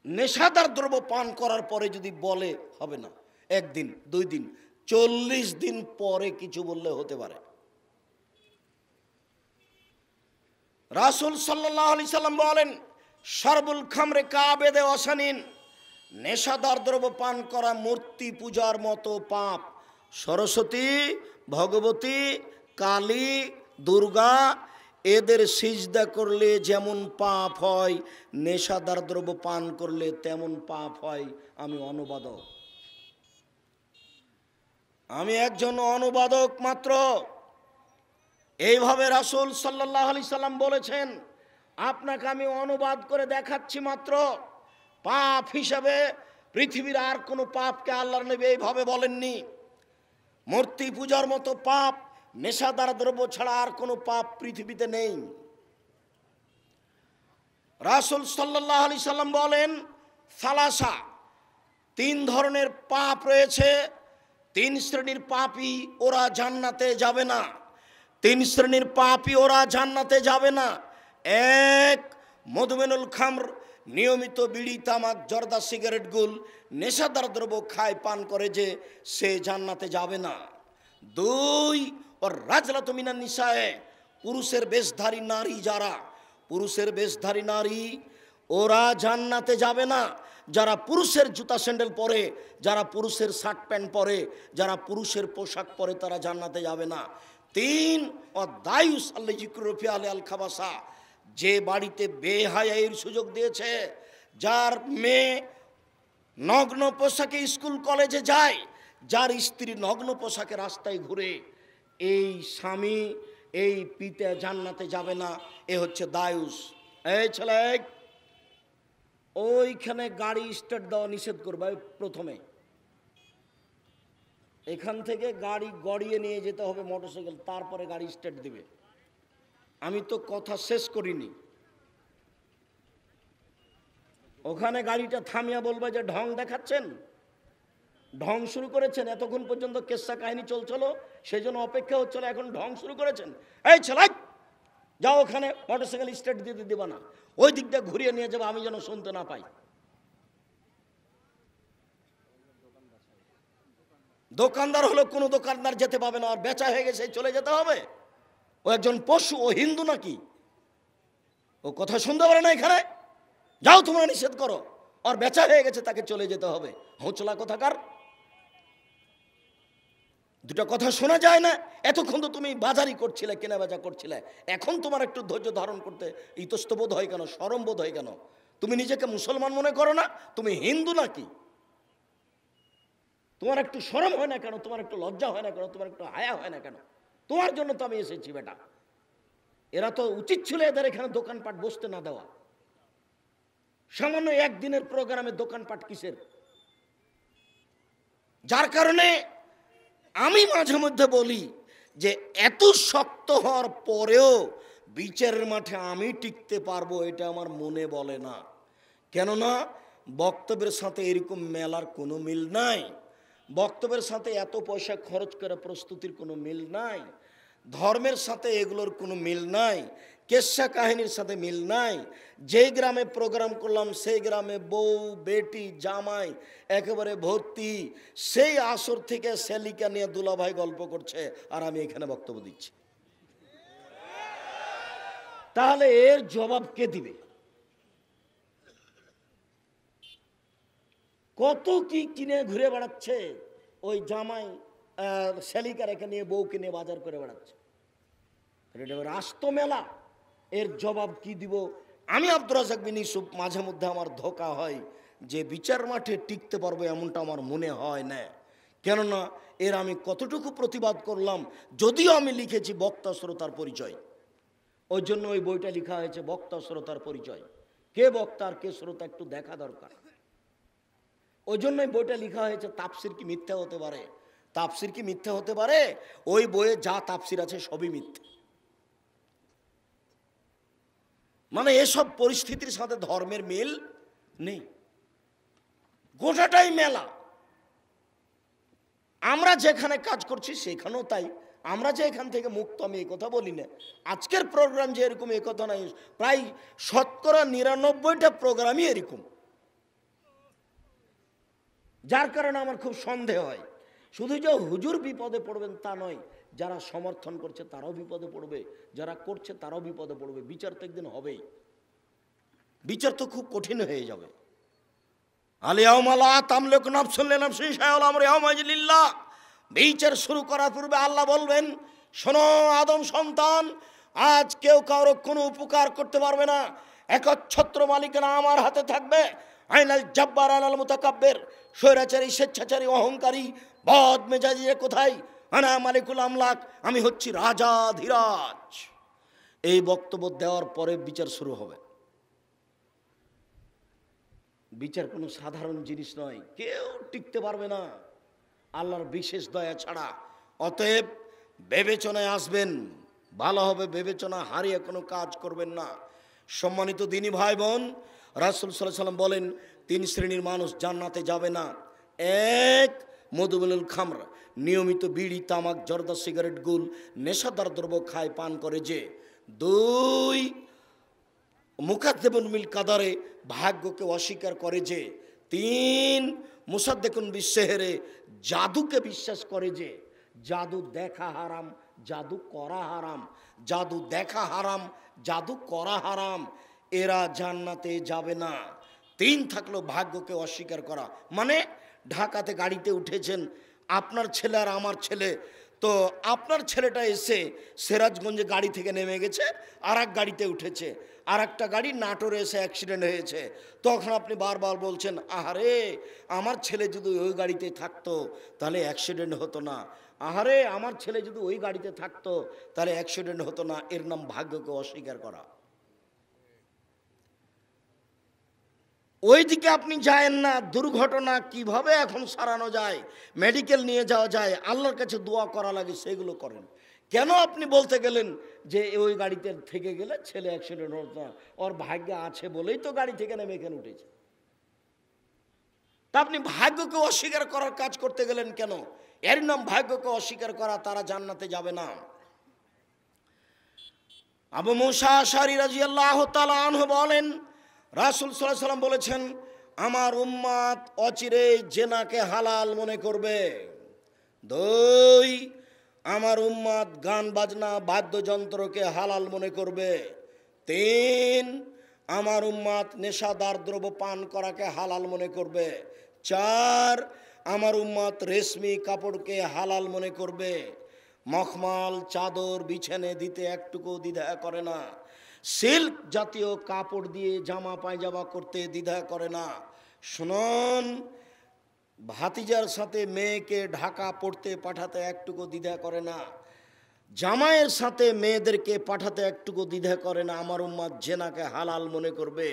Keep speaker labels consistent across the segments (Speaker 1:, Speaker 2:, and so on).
Speaker 1: নেশাদার দ্রব্য পান করার পরে যদি বলে হবে না, একদিন 2 দিন 40 দিন পরে কিছু বললে হতে পারে। রাসূল সাল্লাল্লাহু আলাইহি সাল্লাম বলেন, শারবুল খামরে কাবেদে ওয়াসানিন, নেশাদার দ্রব্য পান করা মূর্তি পূজার মতো পাপ। সরস্বতী, ভগবতী, কালী, দুর্গা এদের সিজদা করলে যেমন পাপ হয়, নেশাদার দ্রব্য পান করলে তেমন পাপ হয়। আমি অনুবাদক, আমি একজন অনুবাদক মাত্র। এইভাবে রাসূল সাল্লাল্লাহু আলাইহি সাল্লাম বলেছেন, আপনাকে আমি অনুবাদ করে দেখাচ্ছি মাত্র। পাপ হিসাবে পৃথিবীর আর কোনো পাপকে আল্লাহর নবী এইভাবে বলেননি। মূর্তি পূজার মতো পাপ, নেশাদার দ্রব্য ছাড়া আর কোনো পাপ পৃথিবীতে নেই। রাসূল সাল্লাল্লাহু আলাইহি সাল্লাম বলেন, সালাসা, 3 ধরনের পাপ রয়েছে। 3 শ্রেণীর পাপী ওরা জান্নাতে যাবে না। 3 শ্রেণীর পাপী ওরা জান্নাতে যাবে না। 1, মধুমেনুল খামর, নিয়মিত বিড়ি, তামাক, জর্দা, সিগারেট, গুল, নেশাদার দ্রব্য খায় পান করে যে, সে জান্নাতে যাবে না। 2, ওর রাজলাতু মিনান নিসায়ে, পুরুষের বেশধারী নারী যারা, পুরুষের বেশধারী নারী ওরা জান্নাতে যাবে না। যারা পুরুষের জুতা স্যান্ডেল পরে, যারা পুরুষের শার্ট প্যান্ট পরে, যারা পুরুষের পোশাক পরে, তারা জান্নাতে যাবে না। 3, ও দায়ুস আল্লাহ জিক্রুফি আল খাবাসা, যে বাড়িতে বেহায়াইয়ের সুযোগ দিয়েছে, যার মেয়ে নগ্ন পোশাকে স্কুল কলেজে যায়, যার স্ত্রী নগ্ন পোশাকে রাস্তায় ঘুরে, এই স্বামী, এই পিতা জান্নাতে যাবে না। এ হচ্ছে দায়ুস। এই ছেলে, ওইখানে গাড়ি স্টার্ট দেওয়া নিষেধ করবে। প্রথমে এখান থেকে গাড়ি গড়িয়ে নিয়ে যেতে হবে মোটরসাইকেল, তারপরে গাড়ি স্টার্ট দিবে। আমি তো কথা শেষ করিনি। ওখানে গাড়িটা থামিয়া বলবে যে ঢং দেখাচ্ছেন, ঢং শুরু করেছেন। এতক্ষণ পর্যন্ত কেসা কাহিনী চলছিল, সেই জন্য অপেক্ষা হচ্ছিল, এখন ঢং শুরু করেছেন। এই ছেলে, যাও ওখানে মোটরসাইকেল স্টার্ট দিতে দিবা না, ওই দিকটা ঘুরিয়ে নিয়ে যাবে, আমি যেন শুনতে না পাই। দোকানদার হলো কোনো দোকানদার যেতে পাবে না, আর বেচা হয়ে গেছে চলে যেতে হবে। ও একজন পশু, ও হিন্দু নাকি? ও কথা শুনতে পারে না এখানে? যাও তোমরা নিষেধ করো, আর বেচা হয়ে গেছে, তাকে চলে যেতে হবে। হোঁচলা কোথাকার। দুটা কথা শোনা যায় না? এতক্ষণ তো তুমি বাজারই করছিলে, কেনা বেচা করছিলে, এখন তোমার একটু ধৈর্য ধারণ করতে ইতস্তবোধ হয় কেন, শরম বোধ হয় কেন? তুমি নিজেকে মুসলমান মনে করো না? তুমি হিন্দু নাকি? তোমার একটু শরম হয় না কেন? তোমার একটু লজ্জা হয় না কেন? তোমার একটু হায়া হয় না কেন? তোমার জন্য তো আমি এসেছি বেটা। এরা তো উচিত ছিল এদের এখানে দোকানপাট বসতে না দেওয়া। সামান্য একদিনের প্রোগ্রামে দোকানপাট কিসের? যার কারণে আমি মাঝে মধ্যে বলি যে এত শক্ত হওয়ার পরেও বিচারের মাঠে আমি টিকতে পারবো, এটা আমার মনে বলে না। কেননা বক্তব্যের সাথে এরকম মেলার কোনো মিল নাই। বক্তব্যের সাথে এত পয়সা খরচ করে প্রস্তুতির কোনো মিল নাই। ধর্মের সাথে এগুলোর কোনো মিল নাই। কেসা কাহিনীর সাথে মিল নাই। যেই গ্রামে প্রোগ্রাম করলাম সেই গ্রামে বউ, বেটি, জামাই একেবারে ভর্তি। সেই আসর থেকে সেলিকা নিয়ে দুলাভাই গল্প করছে, আর আমি এখানে বক্তব্য দিচ্ছি। তাহলে এর জবাব কে দিবে? কত কি কিনে ঘুরে বেড়াচ্ছে ওই জামাই, সেলিকা রেখে নিয়ে বউকে নিয়ে বাজার করে বেড়াচ্ছে। রাস্ত মেলা, এর জবাব কি দিব? আমি আব্দুর রাজ্জাক বিন ইউসুফ মাঝে মধ্যে আমার ধোকা হয় যে বিচার মাঠে টিকতে পারবো এমনটা আমার মনে হয় না। কেননা এর আমি কতটুকু প্রতিবাদ করলাম, যদিও আমি লিখেছি বক্তা শ্রোতার পরিচয়, ওই জন্য ওই বইটা লেখা হয়েছে বক্তা শ্রোতার পরিচয়। কে বক্তা আর কে শ্রোতা একটু দেখা দরকার। ওই জন্যই বইটা লেখা হয়েছে তাফসির কি মিথ্যা হতে পারে? তাফসির কি মিথ্যা হতে পারে? ওই বইয়ে যা তাফসির আছে সবই মিথ্যা। মানে এসব পরিস্থিতির সাথে ধর্মের মিল নেই, গোটাটাই মেলা। আমরা যেখানে কাজ করছি সেখানেও তাই। আমরা যে এখান থেকে মুক্ত, আমি এই কথা বলি না। আজকের প্রোগ্রাম যে এরকম, এই কথা নাই। প্রায় 99% প্রোগ্রামই এরকম। যার কারণে আমার খুব সন্দেহ হয়। শুধু যে হুজুর বিপদে পড়বেন তা নয়, যারা সমর্থন করছে তারাও বিপদে পড়বে, যারা করছে তারাও বিপদে পড়বে। বিচার তো একদিন হবেই, বিচার তো খুব কঠিন হয়ে যাবে। বিচার শুরু করার পূর্বে আল্লাহ বলবেন, শোনো আদম সন্তান, আজ কেউ কারো কোনো উপকার করতে পারবে না, একচ্ছত্র মালিকানা আমার হাতে থাকবে। আইনাল জাব্বার আনাল মুতাকাব্বির, স্বৈরাচারী, স্বেচ্ছাচারী, অহংকারী, বদ মেজাজি কোথায়? আনা মালিকুল আমলাক, আমি হচ্ছি রাজা ধীরাজ। এই বক্তব্য দেওয়ার পরে বিচার শুরু হবে। বিচার কোনো সাধারণ জিনিস নয়, কেউ টিকতে পারবে না আল্লাহর বিশেষ দয়া ছাড়া। অতএব বিবেচনায় আসবেন, ভালো হবে বিবেচনা হারিয়ে কোনো কাজ করবেন না। সম্মানিত দিনী ভাই বোন, রাসূল সাল্লাল্লাহু আলাইহি ওয়াসাল্লাম বলেন, তিন শ্রেণীর মানুষ জান্নাতে যাবে না। এক, মধুবনুল খামর, নিয়মিত বিড়ি, তামাক, জর্দা, সিগারেট, গুল, নেশাদার দ্রব্য খায়, পান করে যে। দুই, মুকাদ্দিবুন বিল কাদারে, ভাগ্যকে অস্বীকার করে যে। তিন, মুসাদ্দিকুন বিসসিহরে, জাদুকে বিশ্বাস করে যে। জাদু দেখা হারাম, জাদু করা হারাম, জাদু দেখা হারাম, জাদু করা হারাম। এরা জান্নাতে যাবে না। তিন থাকলো ভাগ্যকে অস্বীকার করা, মানে ঢাকাতে গাড়িতে উঠেছেন আপনার ছেলে আর আমার ছেলে, তো আপনার ছেলেটা এসে সিরাজগঞ্জে গাড়ি থেকে নেমে গেছে, আর এক গাড়িতে উঠেছে, আর একটা গাড়ি নাটোরে এসে অ্যাক্সিডেন্ট হয়েছে। তখন আপনি বারবার বলছেন, আহারে আমার ছেলে যদি ওই গাড়িতে থাকতো তাহলে অ্যাক্সিডেন্ট হতো না, আহারে আমার ছেলে যদি ওই গাড়িতে থাকতো তাহলে অ্যাক্সিডেন্ট হতো না। এর নাম ভাগ্যকে অস্বীকার করা। ওইদিকে আপনি যায়েন না। দুর্ঘটনা কিভাবে এখন সারানো যায়, মেডিকেল নিয়ে যাওয়া যায়, আল্লাহর কাছে দোয়া করা লাগে, সেগুলো করেন। কেন আপনি বলতে গেলেন যে ওই গাড়িতে থেকে গেলে ছেলে অ্যাক্সিডেন্ট হতো না, ওর ভাগ্য আছে বলেই তো গাড়ি থেকে নেমে এখানে উঠেছে। তা আপনি ভাগ্যকে অস্বীকার করার কাজ করতে গেলেন কেন? এর নাম ভাগ্যকে অস্বীকার করা। তারা জান্নাতে যাবে না। আবু মুসা আশআরী রাদিয়াল্লাহু তাআলা আনহু বলেন, রাসূল সাল্লাল্লাহু আলাইহি ওয়াসাল্লাম বলেছেন, আমার উম্মত অচিরেই জেনাকে হালাল মনে করবে। দুই, আমার উম্মত গান বাজনা বাদ্যযন্ত্রকে হালাল মনে করবে। তিন, আমার উম্মত নেশাদার দ্রব্য পান করাকে হালাল মনে করবে। চার, আমার উম্মত রেশমি কাপড়কে হালাল মনে করবে। মখমল চাদর বিছানে দিতে একটুকু দ্বিধা করে না। সিল্ক জাতীয় কাপড় দিয়ে জামা পায়জামা করতে দ্বিধা করে না। শুনুন, ভাতিজার সাথে মেয়েকে ঢাকা পড়তে পাঠাতে একটুকু দ্বিধা করে না। জামাইয়ের সাথে মেয়েদেরকে পাঠাতে একটুকু দ্বিধা করে না। আমার উম্মত জেনাকে হালাল মনে করবে।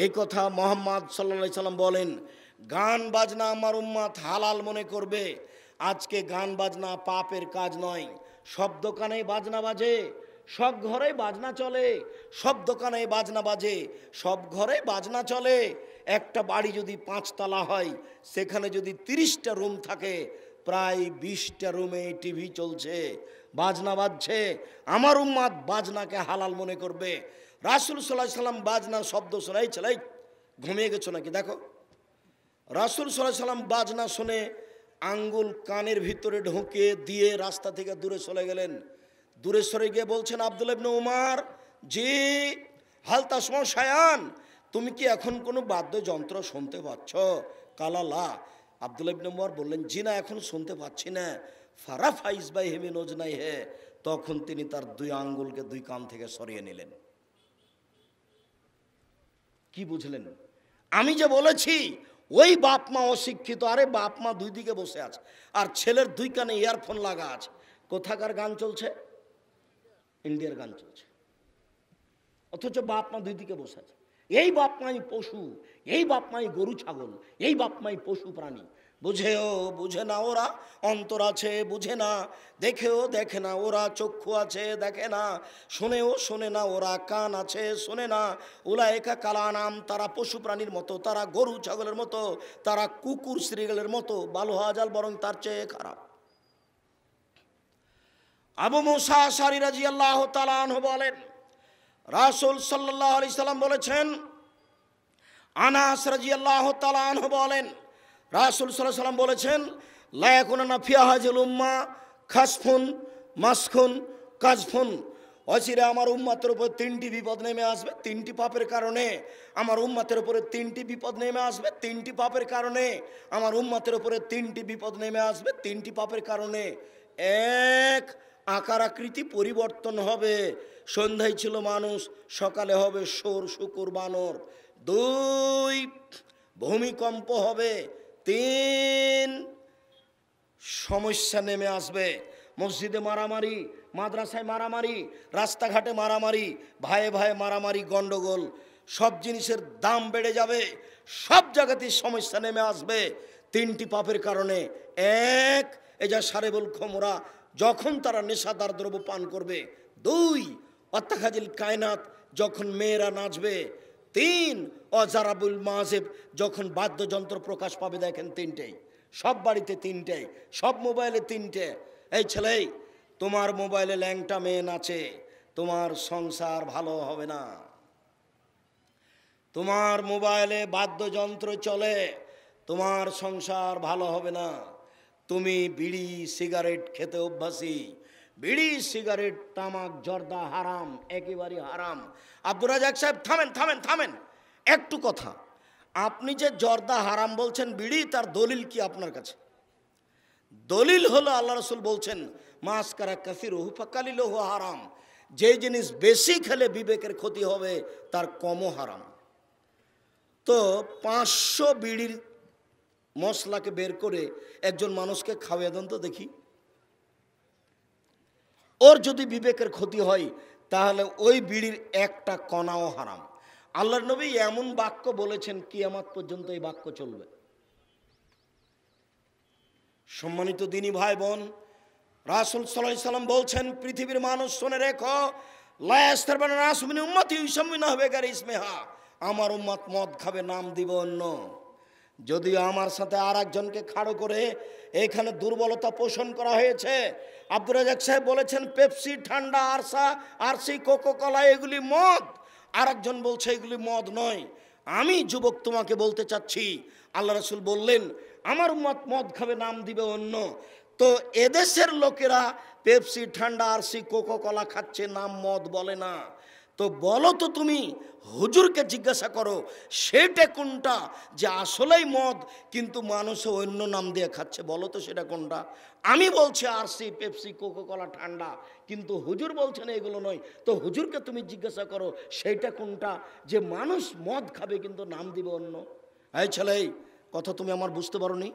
Speaker 1: এই কথা মুহাম্মদ সাল্লাল্লাহু আলাইহি সাল্লাম বলেন। গান বাজনা আমার উম্মত হালাল মনে করবে। আজকে গান বাজনা পাপের কাজ নয়। সব দোকানে বাজনা বাজে, সব ঘরে বাজনা চলে, সব দোকানে বাজনা বাজে, সব ঘরে বাজনা চলে। একটা বাড়ি যদি 5 তলা হয়, সেখানে যদি 30টা রুম থাকে, প্রায় 20টা রুমে টিভি চলছে, বাজনা বাজছে। আমার উম্মত বাজনাকে হালাল মনে করবে। রাসূল সাল্লাল্লাহু আলাইহি সাল্লাম বাজনার শব্দ শোনাই ছেলে ঘুমিয়ে গেছো নাকি দেখো। রাসূল সাল্লাল্লাহু আলাইহি সাল্লাম বাজনা শুনে আঙ্গুল কানের ভিতরে ঢুকে দিয়ে রাস্তা থেকে দূরে চলে গেলেন। দূরে সরে গিয়ে বলছেন, আব্দুল্লাহ ইবনে উমর, জি হাল তাসমা শায়ান, তুমি কি এখন কোনো বাদ্যযন্ত্র শুনতে পাচ্ছ? কালালা। আব্দুল্লাহ ইবনে উমর বললেন, জি না, এখন শুনতে পাচ্ছি না। ফারাফা ইসবাইহি মিন উজনাইহি, তখন তিনি তার 2 আঙ্গুলকে 2 কান থেকে সরিয়ে নিলেন। কি বুঝলেন? আমি যে বলেছি ওই বাপ মা অশিক্ষিত। আরে বাপ মা 2 দিকে বসে আছে, আর ছেলের 2 কানে ইয়ারফোন লাগা আছে। কোথাকার গান চলছে? ইন্ডিয়ার গান চলছে, অথচ বাপ মা 2 দিকে বসে আছে। এই বাপ মাই পশু, এই বাপ মাই গরু ছাগল, এই বাপ মাই পশু প্রাণী। বুঝেও বুঝে না ওরা, অন্তর আছে বুঝে না, দেখেও দেখে না ওরা, চক্ষু আছে দেখে না, শোনেও শোনে না ওরা, কান আছে শোনে না। উলায়েকা কালানাম, তারা পশু প্রাণীর মতো, তারা গরু ছাগলের মতো, তারা কুকুর শ্রীগালের মতো, বালু হাজাল বরং তার চেয়ে খারাপ। আবু মুসা আশআরী রাদিয়াল্লাহু তাআলা আনহু বলেন, রাসূল সাল্লাল্লাহু আলাইহি সাল্লাম বলেছেন, আনাস রাদিয়াল্লাহু তাআলা আনহু বলেন, রাসূল সাল্লাল্লাহু আলাইহি সাল্লাম বলেছেন, লা ইয়াকুনানা ফিয়া হাযিল উম্মাহ খাসফুন মাসখুন কাজফুন, অচিরে আমার উম্মতের উপর তিনটি বিপদ নেমে আসবে, তিনটি পাপের কারণে। আমার উম্মতের উপরে তিনটি বিপদ নেমে আসবে, তিনটি পাপের কারণে। আমার উম্মতের উপরে তিনটি বিপদ নেমে আসবে, তিনটি পাপের কারণে। এক, আকার আকৃতি পরিবর্তন হবে। সন্ধ্যায় ছিল মানুষ, সকালে হবে সোর শুকুর বানর। দুই, ভূমিকম্প হবে। তিন, সমস্যা নেমে আসবে। মসজিদে মারামারি, মাদ্রাসায় মারামারি, রাস্তাঘাটে মারামারি, ভাইয়ে ভাইয়ে মারামারি, গন্ডগোল, সব জিনিসের দাম বেড়ে যাবে, সব জায়গাতেই সমস্যা নেমে আসবে তিনটি পাপের কারণে। এক, এই যা সারেবুল খমরা, যখন তারা নেশাদার দ্রব্য পান করবে। দুই, অত্যাখাজিল কায়নাত, যখন মেয়েরা নাচবে। তিন, অজারাবুল মাজেব, যখন বাদ্যযন্ত্র প্রকাশ পাবে। দেখেন তিনটেই, সব বাড়িতে তিনটে, সব মোবাইলে তিনটে। এই ছেলে, তোমার মোবাইলে ল্যাংটা মেয়ে নাচে, তোমার সংসার ভালো হবে না। তোমার মোবাইলে বাদ্যযন্ত্র চলে, তোমার সংসার ভালো হবে না। তুমি বিড়ি সিগারেট খেতে অভ্যাসী, বিড়ি সিগারেট তামাক জর্দা হারাম, একেবারে হারাম। আব্দুর রাজ্জাক সাহেব, থামেন থামেন থামেন, একটু কথা। আপনি যে জর্দা হারাম বলছেন, বিড়ি, তার দলিল কি আপনার কাছে? দলিল হলো আল্লাহ রাসূল বলছেন, মাসকারা কাসিরুহু ফাকালিলুহু হারাম, যে জিনিস বেশি খেলে বিবেকের ক্ষতি হবে তার কমও হারাম। তো 500 বিড়ির মশলাকে বের করে একজন মানুষকে খাওয়াই দেন তো দেখি, ওর যদি বিবেকের ক্ষতি হয় তাহলে ওই বিড়ির একটা কণাও হারাম। আল্লাহর নবী এমন বাক্য বলেছেন, কিয়ামত পর্যন্ত এই বাক্য চলবে। সম্মানিত দিনী ভাই বোন, রাসূল সাল্লাল্লাহু আলাইহি সাল্লাম বলছেন, পৃথিবীর মানুষ শুনে রেখো, লা ইস্তারবানা নাসু মিন উম্মতি ইউসাম্মিনা বিগাইরি ইসমিহা, আমার উম্মত মদ খাবে, নাম দিব অন্য। যদিও আমার সাথে আর একজনকে খাড়ো করে এখানে দুর্বলতা পোষণ করা হয়েছে। আব্দুর রাজ্জাক সাহেব বলেছেন পেপসি, ঠান্ডা, আরসি, কোকোকোলা এগুলি মদ। আর একজন বলছে এগুলি মদ নয়। আমি যুবক তোমাকে বলতে চাচ্ছি, আল্লাহ রাসূল বললেন আমার উম্মত মদ খাবে, নাম দিবে অন্য। তো এদেশের লোকেরা পেপসি, ঠান্ডা, আরসি, কোকোকোলা খাচ্ছে, নাম মদ বলে না। তো বলো তো, তুমি হুজুরকে জিজ্ঞাসা করো সেটা কোনটা যে আসলেই মদ কিন্তু মানুষ অন্য নাম দিয়ে খাচ্ছে, বলো তো সেটা কোনটা? আমি বলছি আরসি, পেপসি, কোকোকোলা, ঠান্ডা, কিন্তু হুজুর বলছেন এগুলো নয়। তো হুজুরকে তুমি জিজ্ঞাসা করো সেইটা কোনটা যে মানুষ মদ খাবে কিন্তু নাম দিবে অন্য। এই ছেলে, কথা তুমি আমার বুঝতে পারো নি?